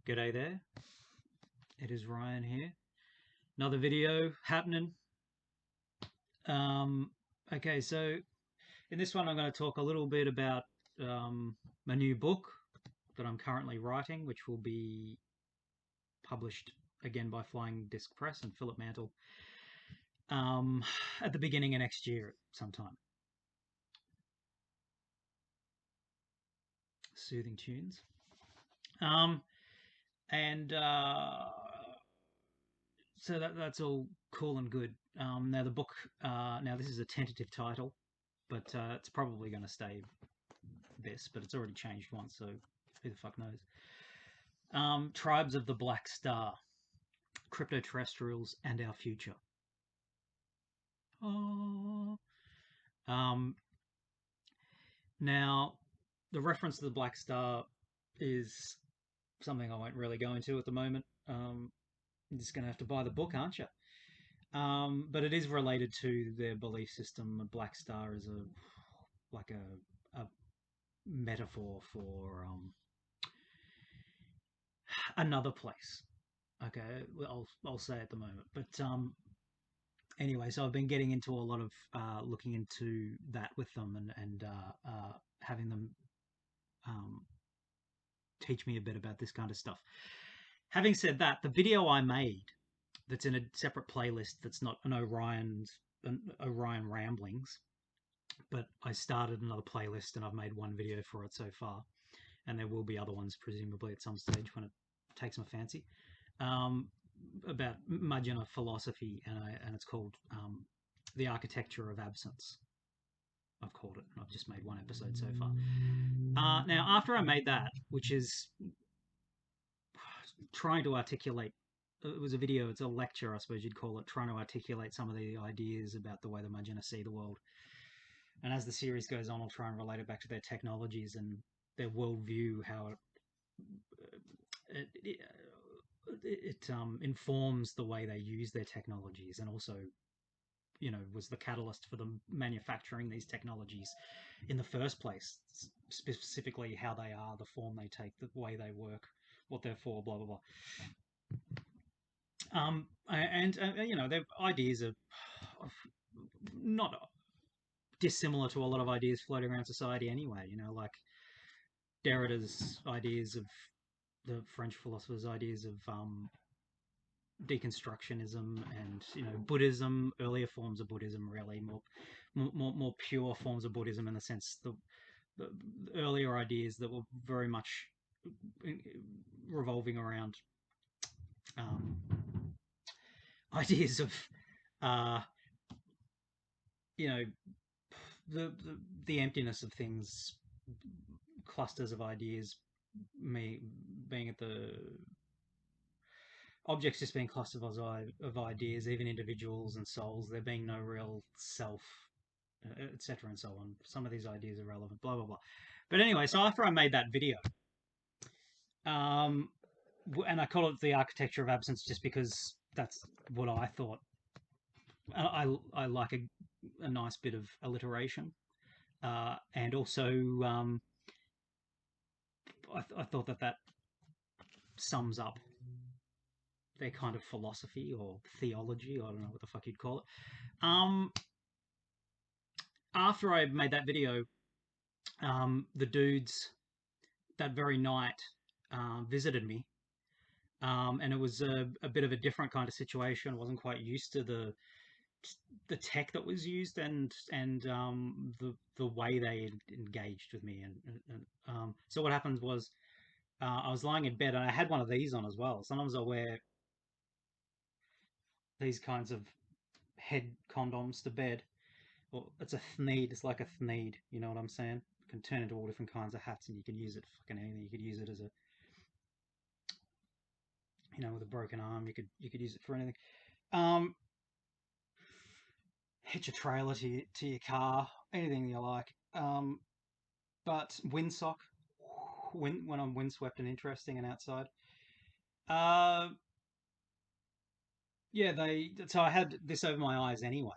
G'day there, it is Ryan here. Another video happening. Okay, so in this one I'm going to talk a little bit about my new book that I'm currently writing, which will be published again by Flying Disc Press and Philip Mantle at the beginning of next year sometime. Soothing tunes. So that's all cool and good. Now the book, now this is a tentative title, but it's probably going to stay this, but it's already changed once, so who the fuck knows. Tribes of the Black Star, Cryptoterrestrials and Our Future. Oh. Now, the reference to the Black Star is something I won't really go into at the moment. You're just going to have to buy the book, aren't you? But it is related to their belief system. A black star is a metaphor for another place. Okay, I'll say at the moment. But anyway, so I've been getting into a lot of looking into that with them and having them teach me a bit about this kind of stuff. Having said that, the video I made that's in a separate playlist that's not an Orion Ramblings, but I started another playlist and I've made one video for it so far, and there will be other ones presumably at some stage when it takes my fancy, about Majina philosophy, and it's called The Architecture of Absence. I've called it, and I've just made one episode so far. Now, after I made that, which is trying to articulate, it was a video, it's a lecture, I suppose you'd call it, trying to articulate some of the ideas about the way the Majina see the world. And as the series goes on, I'll try and relate it back to their technologies and their worldview, how it informs the way they use their technologies, and also, you know, was the catalyst for them manufacturing these technologies in the first place, specifically how they are, the form they take, the way they work, what they're for, blah, blah, blah. You know, their ideas are not dissimilar to a lot of ideas floating around society anyway, you know, like Derrida's ideas of, the French philosopher's ideas of deconstructionism, and, you know, Buddhism, earlier forms of Buddhism, really more pure forms of Buddhism, in the sense the earlier ideas that were very much revolving around ideas of you know, the emptiness of things, clusters of ideas, being at the objects just being clusters of ideas, even individuals and souls, there being no real self, etc. and so on. Some of these ideas are relevant, blah, blah, blah. But anyway, so after I made that video, and I call it The Architecture of Absence just because that's what I thought. I like a nice bit of alliteration, and also I thought that sums up their kind of philosophy or theology. I don't know what the fuck you'd call it. After I made that video, the dudes that very night visited me, and it was a bit of a different kind of situation. I wasn't quite used to the tech that was used, and the way they engaged with me, and so what happened was, I was lying in bed and I had one of these on as well. Sometimes I wear these kinds of head condoms to bed. Well, it's a thneed. It's like a thneed. You know what I'm saying? It can turn into all different kinds of hats, and you can use it for fucking anything. You could use it as a, you know, with a broken arm. You could use it for anything. Hitch a trailer to your car, anything you like. But windsock, when I'm windswept and interesting and outside. Yeah, so I had this over my eyes anyway,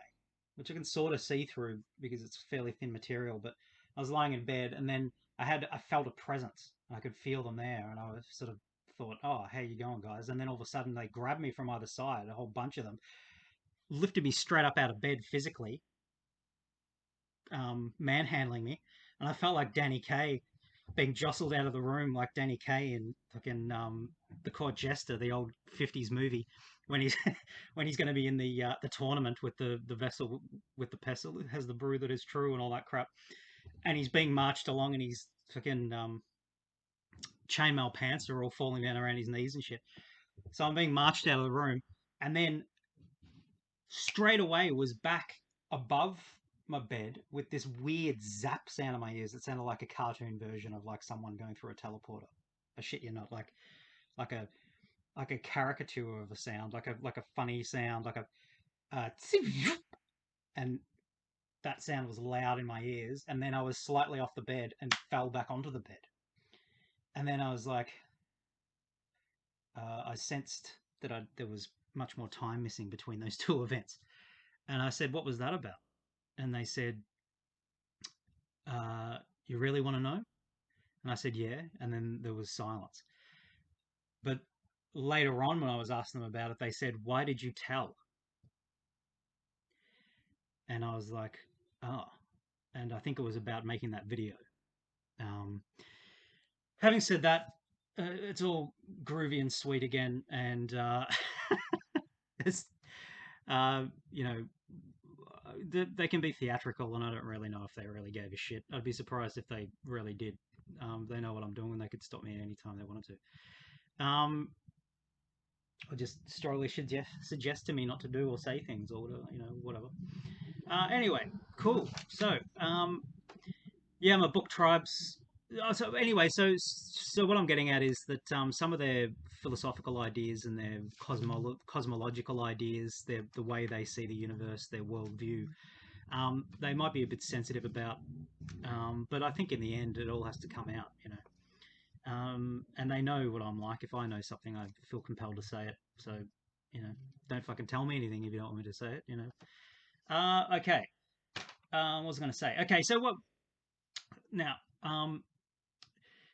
which I can sort of see through because it's fairly thin material. But I was lying in bed, and then I felt a presence, and I could feel them there, and I was sort of thought, oh, how you going, guys? And then all of a sudden they grabbed me from either side, a whole bunch of them, lifted me straight up out of bed physically, manhandling me, and I felt like Danny Kaye being jostled out of the room like Danny Kaye in fucking the Court Jester, the old '50s movie, when he's when he's going to be in the tournament with the vessel with the pestle has the brew that is true and all that crap, and he's being marched along and he's fucking chainmail pants are all falling down around his knees and shit. So I'm being marched out of the room, and then straight away was back above my bed with this weird zap sound in my ears. It sounded like a cartoon version of like someone going through a teleporter. A shit you're not, like a like a caricature of a sound, like a funny sound, like a and that sound was loud in my ears. And then I was slightly off the bed and fell back onto the bed. And then I was like, I sensed that there was much more time missing between those two events. And I said, "What was that about?" And they said, "You really want to know?" And I said, "Yeah." And then there was silence. But later on, when I was asking them about it, they said, "Why did you tell?" And I was like, "Oh." And I think it was about making that video. Um, Having said that, it's all groovy and sweet again, and it's, you know, they can be theatrical, and I don't really know if they really gave a shit. I'd be surprised if they really did. They know what I'm doing, and they could stop me at any time they wanted to. Or just strongly suggest to me not to do or say things or whatever. Anyway, cool. So, yeah, my book tribes. So anyway, so what I'm getting at is that some of their philosophical ideas and their cosmological ideas, the way they see the universe, their worldview, they might be a bit sensitive about, but I think in the end it all has to come out, and they know what I'm like. If I know something, I feel compelled to say it. So, don't fucking tell me anything if you don't want me to say it. Okay. What was I going to say? Okay, so what now?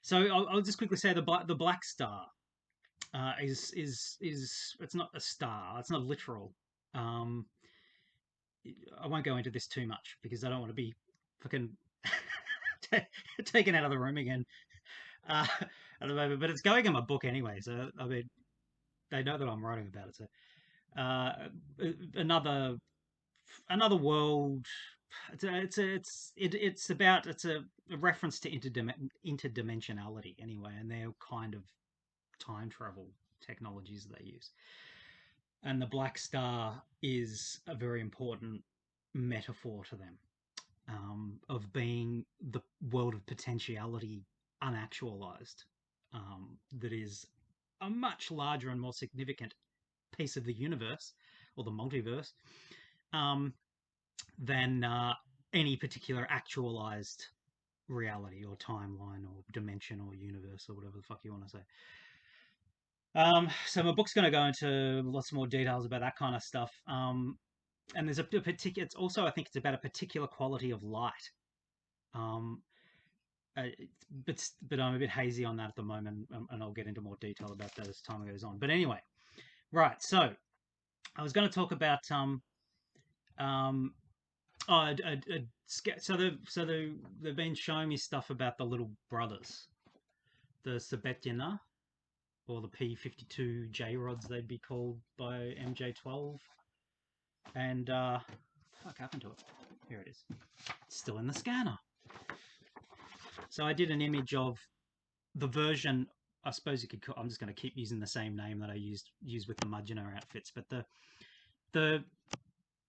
So I'll just quickly say the black star is it's not a star. It's not literal. Um, I won't go into this too much because I don't want to be fucking taken out of the room again uh, at the moment. But it's going in my book anyway, so I mean they know that I'm writing about it. So another world. It's a reference to interdimensionality anyway, and their kind of time travel technologies that they use. And the black star is a very important metaphor to them, of being the world of potentiality unactualized, that is a much larger and more significant piece of the universe or the multiverse, um, than any particular actualized reality or timeline or dimension or universe or whatever the fuck you want to say. So my book's going to go into lots more details about that kind of stuff. And there's a particular. It's also, I think, it's about a particular quality of light. Um, but I'm a bit hazy on that at the moment, and I'll get into more detail about that as time goes on. But anyway, right. So I was going to talk about um, oh, they've been showing me stuff about the little brothers, the Sebejeena, or the P52 J rods, they'd be called by MJ12. And fuck happened to it? Here it is. It's still in the scanner. So I did an image of the version. I suppose you could. I'm just going to keep using the same name that I used with the Mudgeonor outfits, but the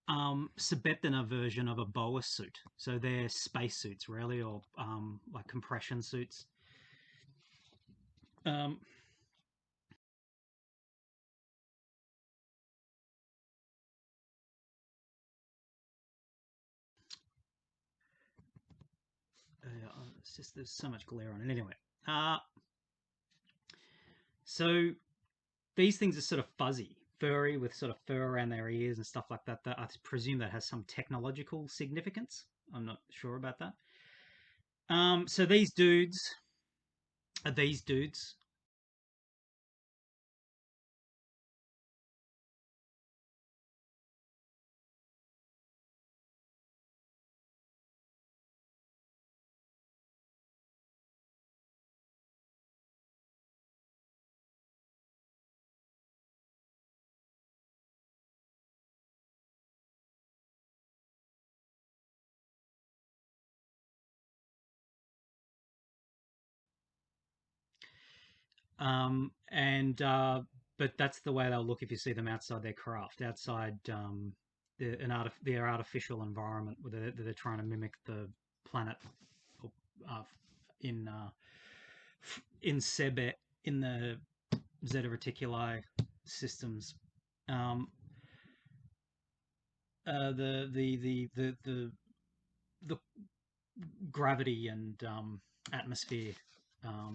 Sebejeena version of a Boas suit. So they're space suits, really, or like compression suits. It's just there's so much glare on it. Anyway, so these things are sort of fuzzy, furry, with sort of fur around their ears and stuff like that. That I presume that has some technological significance. I'm not sure about that. So these dudes are these dudes. And but that's the way they'll look if you see them outside their craft, outside their artificial environment where they're trying to mimic the planet uh, in in Sebe in the Zeta Reticuli systems. Um, the gravity and atmosphere uh,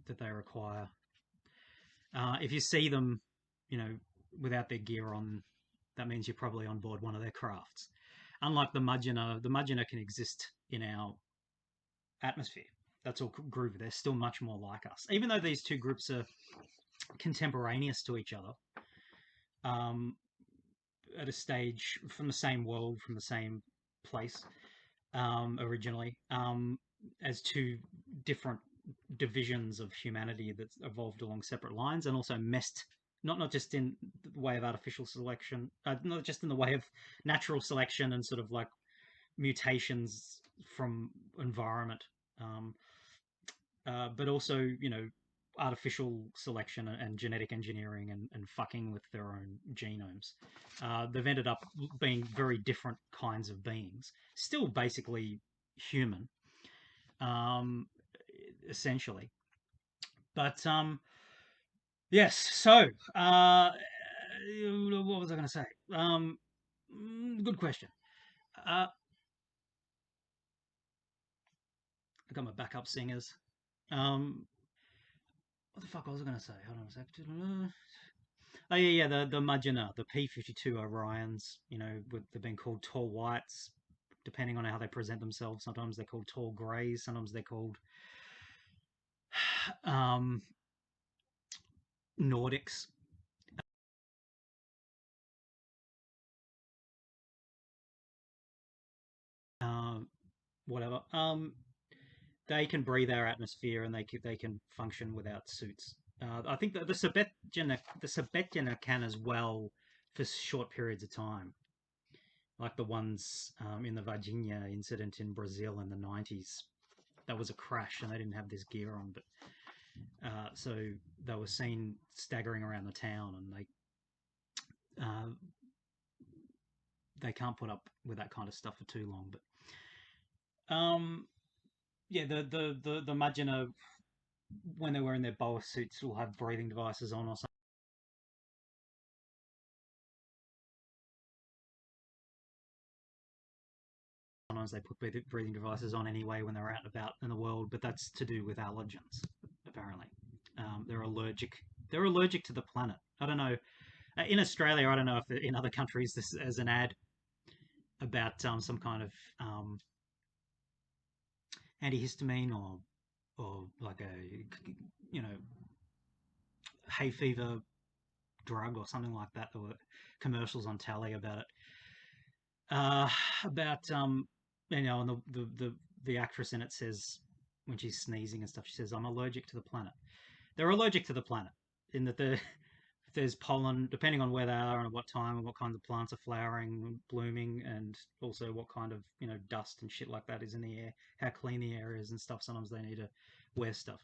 that they require. If you see them, you know, without their gear on, that means you're probably on board one of their crafts. Unlike the Mudgeonor can exist in our atmosphere. That's all groovy. They're still much more like us, even though these two groups are contemporaneous to each other. Um, at a stage from the same world, from the same place originally, as two different divisions of humanity that evolved along separate lines and also messed not just in the way of artificial selection, not just in the way of natural selection and sort of like mutations from environment, um, but also artificial selection and genetic engineering and fucking with their own genomes. They've ended up being very different kinds of beings, still basically human, um, essentially. But yes, so what was I going to say? Good question. I got my backup singers. What the fuck was I going to say? Hold on a sec. Oh yeah, the Mudgeonor, the P-52 Orions. They've been called tall whites, depending on how they present themselves. Sometimes they're called tall greys. Sometimes they're called um, Nordics. Uh, Whatever. They can breathe our atmosphere and they can function without suits. I think that the Sebejeena can as well for short periods of time, like the ones in the Virginia incident in Brazil in the 90s. That was a crash and they didn't have this gear on, but so they were seen staggering around the town, and uh, they can't put up with that kind of stuff for too long. But yeah, the Magina, when they were in their Boas suits, will have breathing devices on or something. Sometimes they put breathing devices on anyway when they're out and about in the world, but that's to do with allergens. Apparently, they're allergic. They're allergic to the planet. I don't know. In Australia, I don't know if in other countries this is an ad about some kind of antihistamine or like a hay fever drug or something like that. There were commercials on telly about it. About and the actress in it says, when she's sneezing and stuff, she says, "I'm allergic to the planet." They're allergic to the planet in that there's pollen, depending on where they are and what time and what kinds of plants are flowering, blooming, and also what kind of dust and shit like that is in the air, how clean the air is and stuff. Sometimes they need to wear stuff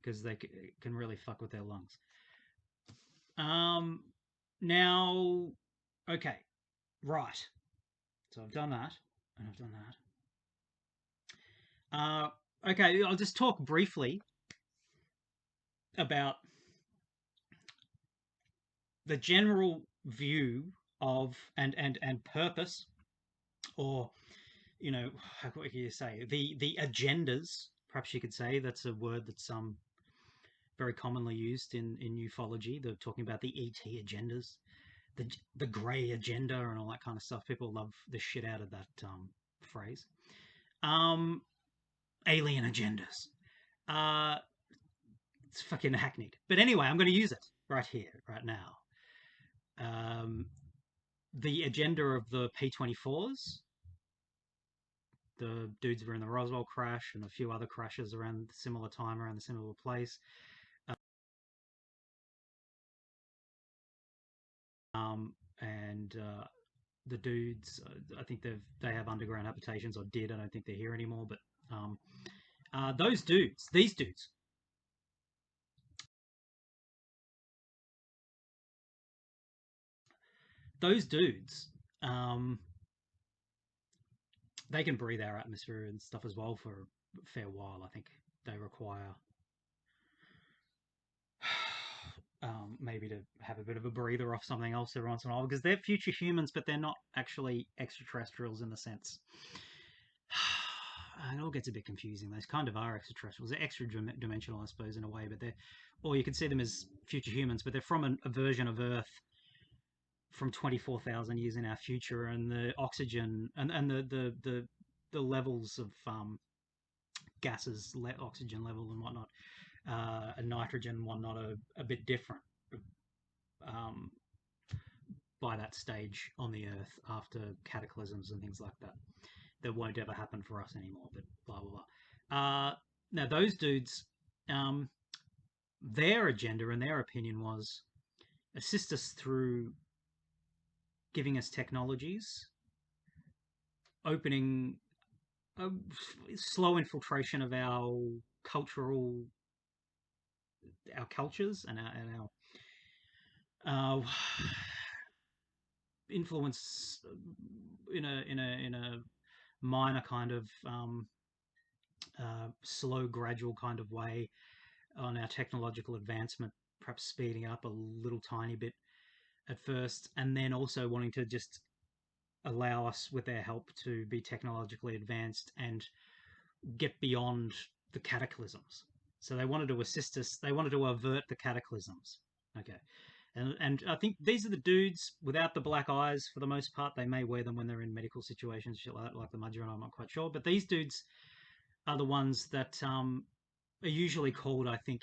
because they can really fuck with their lungs. Um, Now, okay, right. So I've done that, and I've done that. Okay, I'll just talk briefly about the general view of and purpose, or what can you say, the agendas. Perhaps you could say that's a word that's very commonly used in ufology. They're talking about the ET agendas, the grey agenda, and all that kind of stuff. People love the shit out of that phrase. Um, Alien agendas. Uh, it's fucking hackneyed. But anyway, I'm going to use it right here, right now. Um, the agenda of the P-24s, the dudes were in the Roswell crash and a few other crashes around the similar time, around the similar place. And the dudes, I think they have underground habitations, or did. I don't think they're here anymore. But those dudes, these dudes, those dudes, um, they can breathe our atmosphere and stuff as well for a fair while. I think they require maybe to have a bit of a breather off something else every once in a while, because they're future humans, but they're not actually extraterrestrials in the sense. It all gets a bit confusing. Those kind of are extraterrestrials. They're extra dimensional, I suppose, in a way, but they're, or you could see them as future humans, but they're from a version of Earth from 24,000 years in our future, and the oxygen and the levels of gases, oxygen level and whatnot, and nitrogen and whatnot are a bit different um, by that stage on the Earth after cataclysms and things like that. That won't ever happen for us anymore, but blah blah blah. Now those dudes, um, their agenda and their opinion was assist us through giving us technologies, opening a slow infiltration of cultural, our cultures and our influence in a minor kind of slow, gradual kind of way on our technological advancement, perhaps speeding up a little tiny bit at first, and then also wanting to just allow us, with their help, to be technologically advanced and get beyond the cataclysms. So they wanted to assist us. They wanted to avert the cataclysms. Okay. And I think these are the dudes without the black eyes for the most part. They may wear them when they're in medical situations, shit like the Mudger, and I'm not quite sure. But these dudes are the ones that are usually called, I think,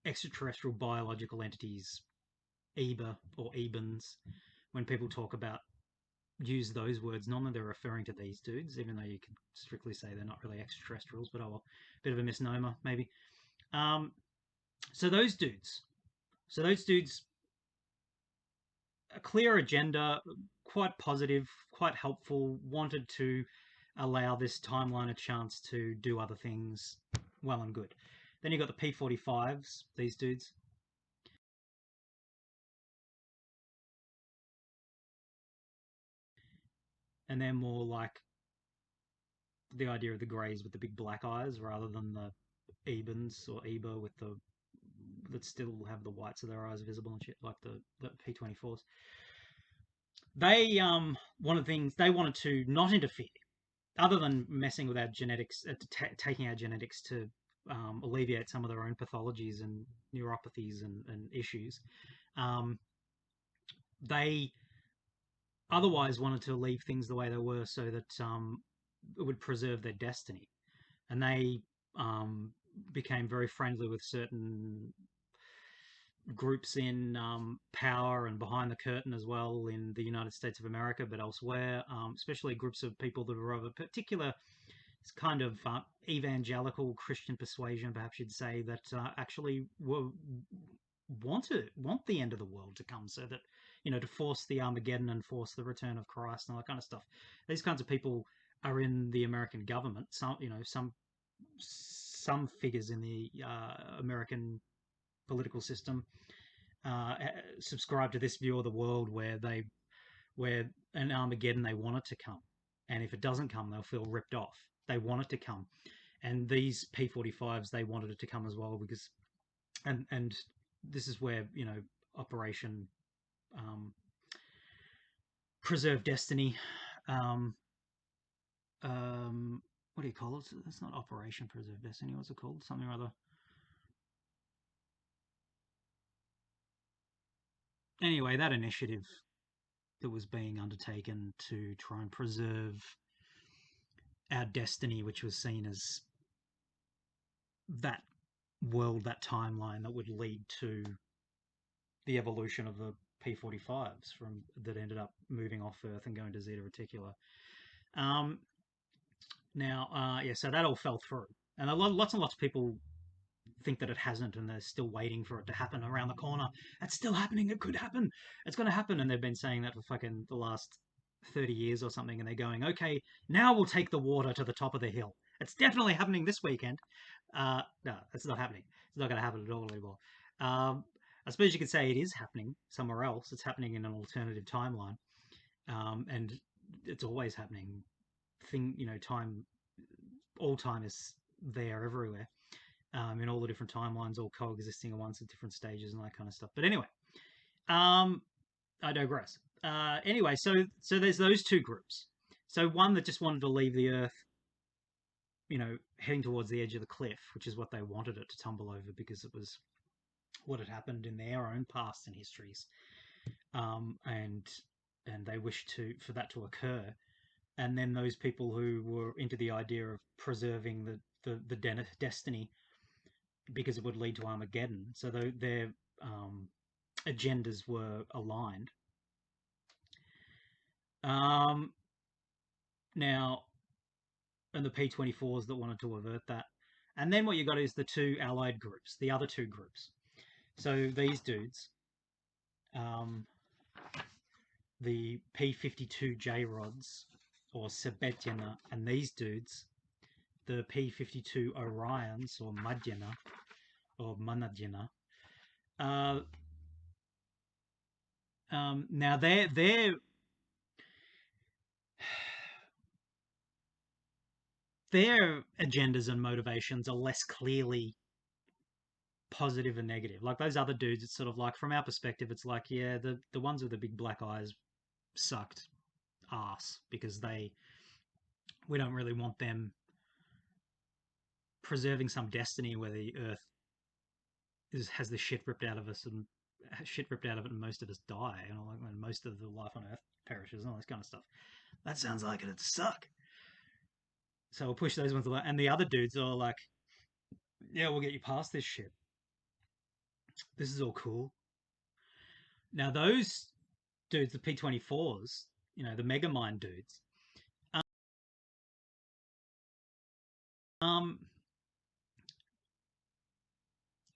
extraterrestrial biological entities, EBA or EBANs. When people talk about, use those words, normally they're referring to these dudes, even though you could strictly say they're not really extraterrestrials, but oh well, bit of a misnomer maybe. Um, so those dudes, a clear agenda, quite positive, quite helpful, wanted to allow this timeline a chance to do other things well and good. Then you got the P-45s, these dudes. And they're more like the idea of the greys with the big black eyes rather than the Ebans or Eba with the that still have the whites of their eyes visible and shit, like the P-24s. They wanted to not interfere, other than messing with our genetics, taking our genetics to alleviate some of their own pathologies and neuropathies and issues. They otherwise wanted to leave things the way they were so that it would preserve their destiny. And they became very friendly with certain groups in power and behind the curtain as well in the United States of America, but elsewhere, especially groups of people that were of a particular kind of evangelical Christian persuasion, perhaps you'd say, that actually want the end of the world to come, so that, to force the Armageddon and force the return of Christ and all that kind of stuff. These kinds of people are in the American government. Some figures in the American political system subscribe to this view of the world where an Armageddon, they want it to come, and if it doesn't come, they'll feel ripped off. They want it to come, and these P-45s, they wanted it to come as well, because and this is where Operation Preserve Destiny. What do you call it? It's not Operation Preserve Destiny. What's it called? Something or other. Anyway, that initiative that was being undertaken to try and preserve our destiny, which was seen as that world, that timeline that would lead to the evolution of the P-45s that ended up moving off Earth and going to Zeta Reticula. So that all fell through, and lots and lots of people think that it hasn't, and they're still waiting for it to happen around the corner. It's still happening. It could happen. It's going to happen, and they've been saying that for fucking the last 30 years or something, and they're going, okay, now we'll take the water to the top of the hill. It's definitely happening this weekend. No, it's not happening. It's not going to happen at all anymore. I suppose you could say it is happening somewhere else. It's happening in an alternative timeline, and it's always happening. Time, all time is there everywhere, in all the different timelines, all coexisting at once at different stages and that kind of stuff. But anyway, um, I digress. Anyway, so there's those two groups. So one that just wanted to leave the Earth, heading towards the edge of the cliff, which is what they wanted it to tumble over because it was what had happened in their own past and histories, and they wished for that to occur. And then those people who were into the idea of preserving the destiny because it would lead to Armageddon. So their agendas were aligned. Now, and the P24s that wanted to avert that. And then what you got is the two allied groups, the other two groups. So these dudes, the P52J rods, or Sebejeena, and these dudes, the P52 Orions, or Madjena, or Manadjena. Now their agendas and motivations are less clearly positive and negative. Like those other dudes, it's sort of like, from our perspective, it's like, yeah, the ones with the big black eyes sucked ass because we don't really want them preserving some destiny where the Earth has the shit ripped out of us and most of us die, and most of the life on Earth perishes and all this kind of stuff. That sounds like it'd suck. So we'll push those ones away. And the other dudes are like, yeah, we'll get you past this shit. This is all cool. Now those dudes, the P24s, the Megamind dudes,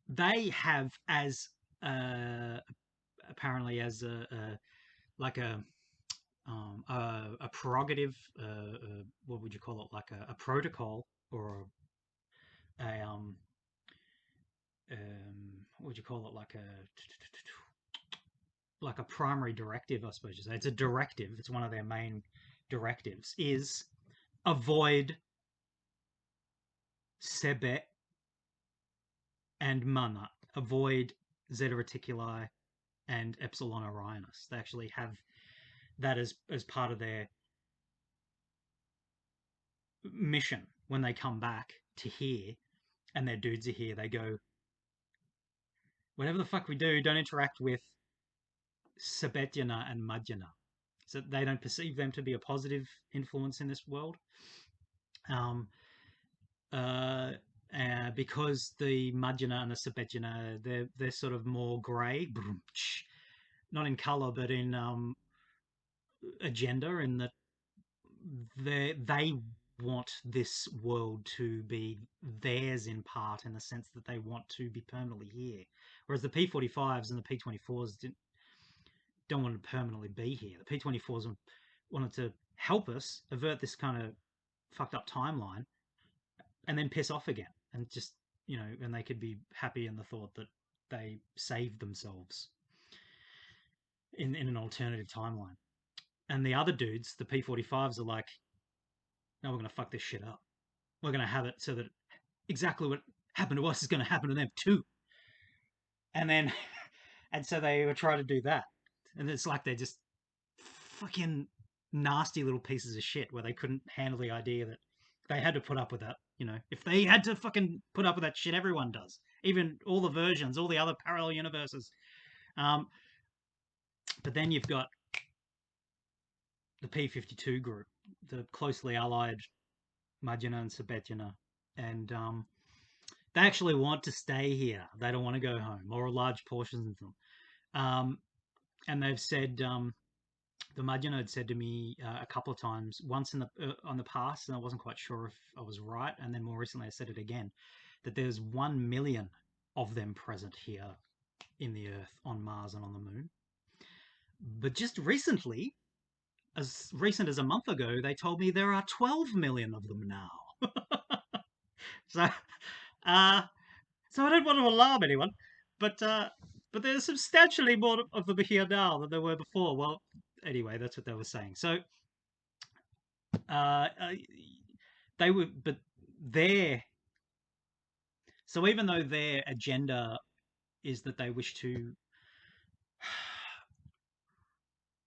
they have as apparently as a prerogative, what would you call it, like a protocol, or what would you call it, like a primary directive, I suppose you say. It's a directive. It's one of their main directives, is avoid Sebe and Mana. Avoid Zeta Reticuli and Epsilon Orionis. They actually have that as part of their mission when they come back to here and their dudes are here. They go, whatever the fuck we do, don't interact with Sebejeena and Madjena. So they don't perceive them to be a positive influence in this world. Because the Madjena and the Sebejeena, they're sort of more grey, not in colour but in agenda, in that they want this world to be theirs in part, in the sense that they want to be permanently here, whereas the P45s and the P24s don't want to permanently be here. The P24s wanted to help us avert this kind of fucked up timeline and then piss off again, and just, and they could be happy in the thought that they saved themselves in an alternative timeline. And the other dudes, the P45s, are like, no, we're going to fuck this shit up. We're going to have it so that exactly what happened to us is going to happen to them too. And so they were trying to do that. And it's like they're just fucking nasty little pieces of shit, where they couldn't handle the idea that they had to put up with that. If they had to fucking put up with that shit, everyone does. Even all the versions, all the other parallel universes. But then you've got the P52 group, the closely allied Madjena and Sebejeena, and they actually want to stay here. They don't want to go home, or large portions of them. And they've said, the Madjena had said to me a couple of times, once in the past, and I wasn't quite sure if I was right, and then more recently I said it again, that there's 1 million of them present here in the Earth, on Mars, and on the Moon. But just recently, as recent as a month ago, they told me there are 12 million of them now. So I don't want to alarm anyone, but but there's substantially more of them here now than there were before. Well, anyway, that's what they were saying. So, uh, uh, they were, but their so even though their agenda is that they wish to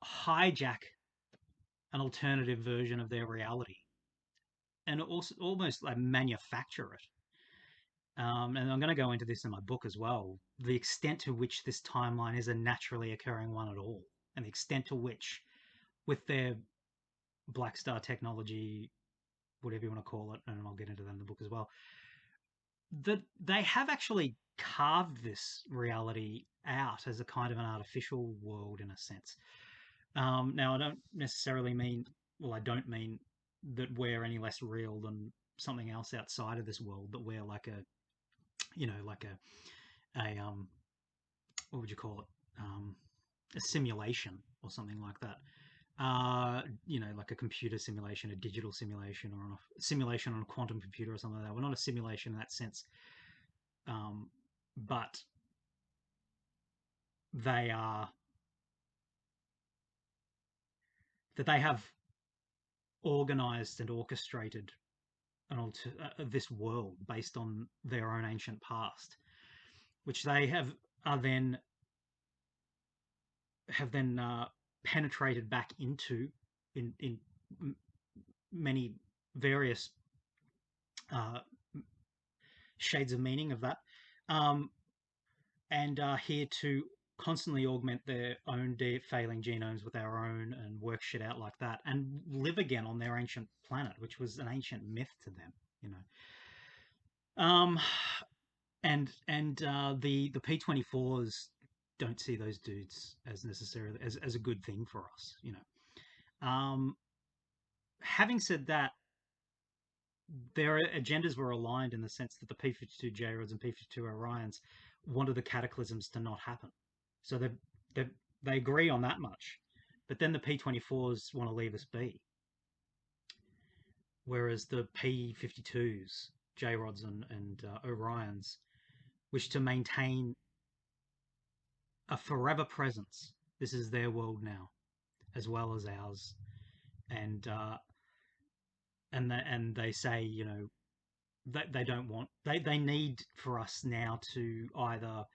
hijack an alternative version of their reality and also almost like manufacture it. And I'm going to go into this in my book as well. The extent to which this timeline is a naturally occurring one at all, and the extent to which, with their Black Star technology, whatever you want to call it, and I'll get into that in the book as well, that they have actually carved this reality out as a kind of an artificial world in a sense. Now, I don't necessarily mean, well, I don't mean that we're any less real than something else outside of this world, that we're like a, like a what would you call it? A simulation or something like that. Like a computer simulation, a digital simulation, or a simulation on a quantum computer or something like that. We're not a simulation in that sense, but they are that they have organized and orchestrated this world based on their own ancient past, which they have then penetrated back into in many various uh, shades of meaning of that, and are here to constantly augment their own failing genomes with our own and work shit out like that and live again on their ancient planet, which was an ancient myth to them, you know. The P24s don't see those dudes as necessarily as a good thing for us, you know. Having said that, their agendas were aligned in the sense that the P52 J-Rods and P52 Orions wanted the cataclysms to not happen. So they agree on that much. But then the P24s want to leave us be. Whereas the P52s, J-Rods and Orions, wish to maintain a forever presence. This is their world now, as well as ours. And they say, you know, they don't want, they need for us now to either,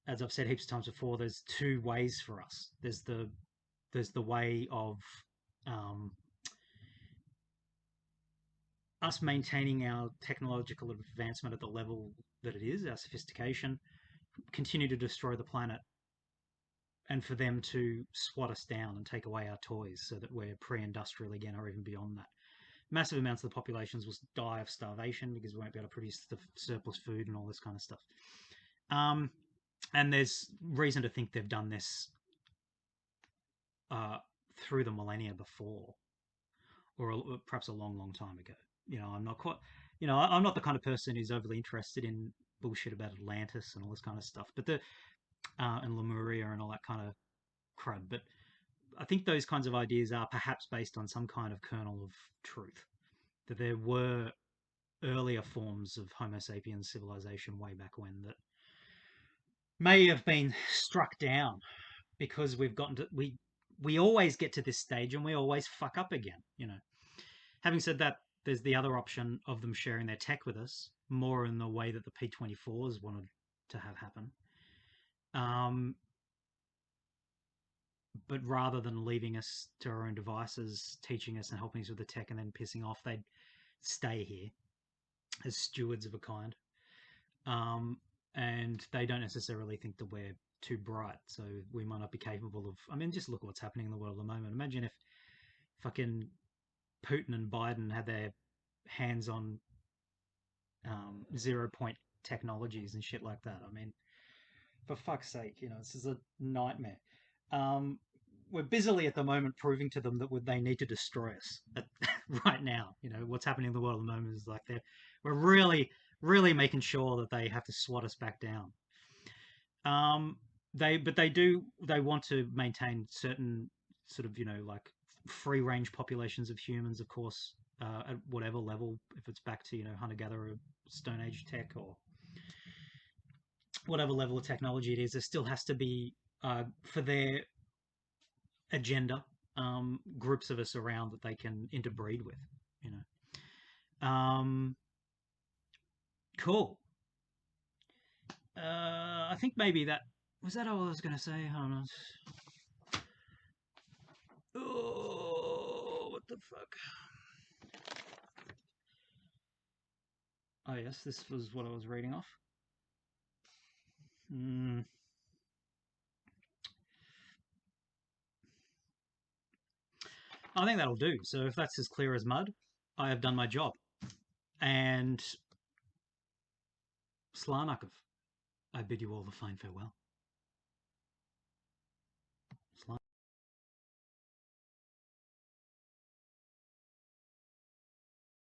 as I've said heaps of times before, there's two ways for us. There's the way of us maintaining our technological advancement at the level that it is, our sophistication, continue to destroy the planet, and for them to swat us down and take away our toys so that we're pre-industrial again or even beyond that. Massive amounts of the populations will die of starvation because we won't be able to produce the surplus food and all this kind of stuff. And there's reason to think they've done this through the millennia before, or perhaps a long, long time ago. You know, I'm not quite, you know, I'm not the kind of person who's overly interested in bullshit about Atlantis and all this kind of stuff, but and Lemuria and all that kind of crud. But I think those kinds of ideas are perhaps based on some kind of kernel of truth, that there were earlier forms of Homo sapiens civilization way back when that may have been struck down because we've gotten to, we always get to this stage and we always fuck up again, you know. Having said that, there's the other option of them sharing their tech with us, more in the way that the P24s wanted to have happen. But rather than leaving us to our own devices, teaching us and helping us with the tech and then pissing off, they'd stay here as stewards of a kind. And they don't necessarily think that we're too bright, so we might not be capable of... I mean, just look at what's happening in the world at the moment. Imagine if fucking Putin and Biden had their hands on 0-point technologies and shit like that. I mean, for fuck's sake, you know, this is a nightmare. We're busily at the moment proving to them that they need to destroy us right now. You know, what's happening in the world at the moment is like we're really, really making sure that they have to swat us back down. They want to maintain certain sort of, you know, like free range populations of humans, of course, at whatever level, if it's back to, you know, hunter-gatherer, Stone Age tech, or whatever level of technology it is, there still has to be for their agenda groups of us around that they can interbreed with. You know, cool. I think maybe that was that all I was going to say. Hold on. Oh, what the fuck? Oh yes, this was what I was reading off. I think that'll do. So if that's as clear as mud, I have done my job. And Slanakov, I bid you all a fine farewell.